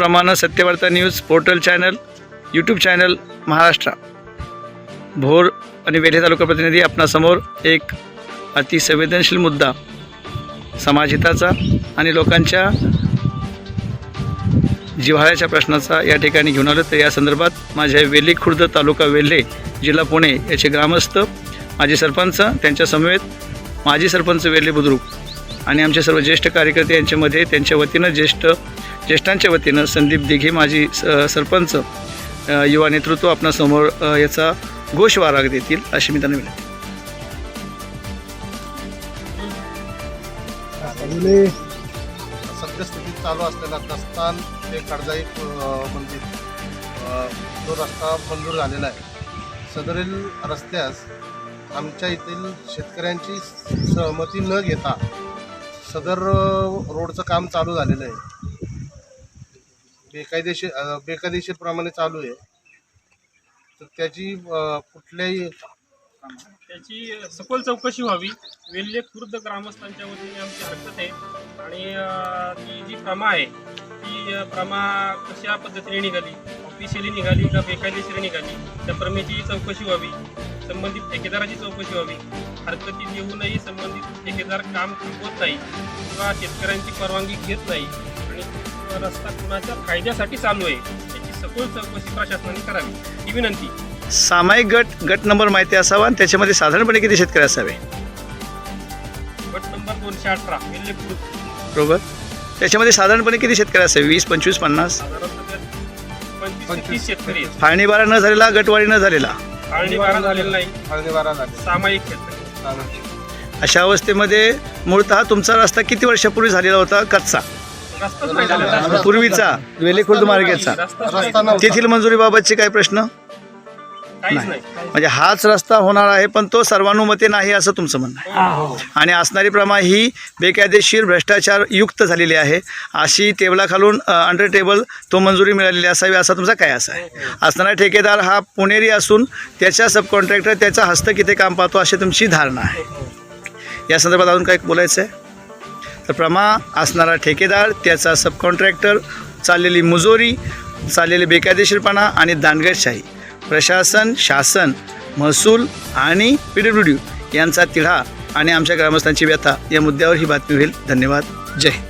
प्रमाणे Satyavarta news portal channel YouTube channel Maharashtra Bhor आणि वेल्हे तालुका प्रतिनिधी आपणासमोर एक अतिसंवेदनशील मुद्दा समाजहिताचा आणि लोकांच्या जिव्हाळ्याच्या प्रश्नाचा या ठिकाणी घेऊन आलो। तर या संदर्भात माझ्या वेल्हे खुर्द तालुका वेल्हे जिल्हा पुणे याचे ग्रामस्थ माजी सरपंच त्यांच्या समवेत माजी सरपंच वेल्हे बुद्रुक आणि आमचे सर्व ज्येष्ठ कार्यकर्ते यांच्यामध्ये त्यांच्या वतीनं ज्येष्ठांच्या वतीनं संदीप दिघे माजी सरपंच युवा नेतृत्व आपणासमोर याचा घोषवारा देतील अशी मी त्यांना विनंती। सद्यस्थितीत चालू असलेला दस्तान ते कडजाई मंदिर जो रस्ता मंजूर झालेला आहे, सदरील रस्त्यास आमच्या येथील शेतकऱ्यांची सहमती न घेता सदर रोडचं काम चालू झालेलं आहे। बेकायदेशीरप्रमाणे चालू आहे, तर त्याची सखोल चौकशी व्हावी। वेल्हे खुर्द ग्रामस्थांच्या वतीने आमची हरकत आहे आणि ती जी प्रमा आहे ती प्रमा कशा पद्धतीने निघाली, ऑफिशियली निघाली का बेकायदेशीर निघाली, त्या प्रमेची चौकशी व्हावी। संबंधित ठेकेदाराची चौकशी व्हावी। हरकती देऊनही संबंधित ठेकेदार काम थांबवत नाही किंवा शेतकऱ्यांची परवानगी घेत नाही आणि रस्ता कुणाच्या फायद्यासाठी चालू आहे याची सखोल चौकशी प्रशासनाने करावी ही विनंती। सामायिक गट नंबर माहिती असावा आणि त्याच्यामध्ये साधारणपणे किती शेतकरी असावे? गट नंबर 218 वेल्हे खुर्द, बरोबर। त्याच्यामध्ये साधारणपणे किती शेतकरी असावे? 20, 25, 50? साधारणतः 25 ते 30 शेतकरी आहेत। फाळणीबारा न झालेला, गटवाढी न झालेला, फाळणीबारा झालेला नाही, फाळणीबारा झाले सामायिक शेतकरी। अशा अवस्थेमध्ये मूळतः तुमचा रस्ता किती वर्षापूर्वी झालेला होता? कच्चा रस्ताच नाही झालेला, पूर्वीचा वेल्हे खुर्द मार्गाचा रस्ता नव्हता। तेथील मंजुरीबाबतचे काय प्रश्न? काहीच नाही। म्हणजे हाच रस्ता होणार आहे पण तो सर्वानुमते नाही असं तुमचं म्हणणं आहे। आणि असणारी प्रमा ही बेकायदेशीर भ्रष्टाचार युक्त झालेली आहे, अशी टेबलाखालून अंडर टेबल तो मंजुरी मिळालेली असावी असा तुमचा काय असा आहे? असणारा ठेकेदार हा पुणेरी असून त्याच्या सब कॉन्ट्रॅक्टर त्याचा हस्तक इथे काम पाहतो अशी तुमची धारणा आहे। या संदर्भात अजून काय बोलायचं आहे? तर प्रमा असणारा ठेकेदार, त्याचा सब कॉन्ट्रॅक्टर, चाललेली मुजोरी, चाललेले बेकायदेशीरपणा आणि दांडगटशाही, प्रशासन, शासन, महसूल आणि PWD यांचा तिढा आणि आमच्या ग्रामस्थांची व्यथा या मुद्द्यावर ही बातमी होईल। धन्यवाद। जय हिंद।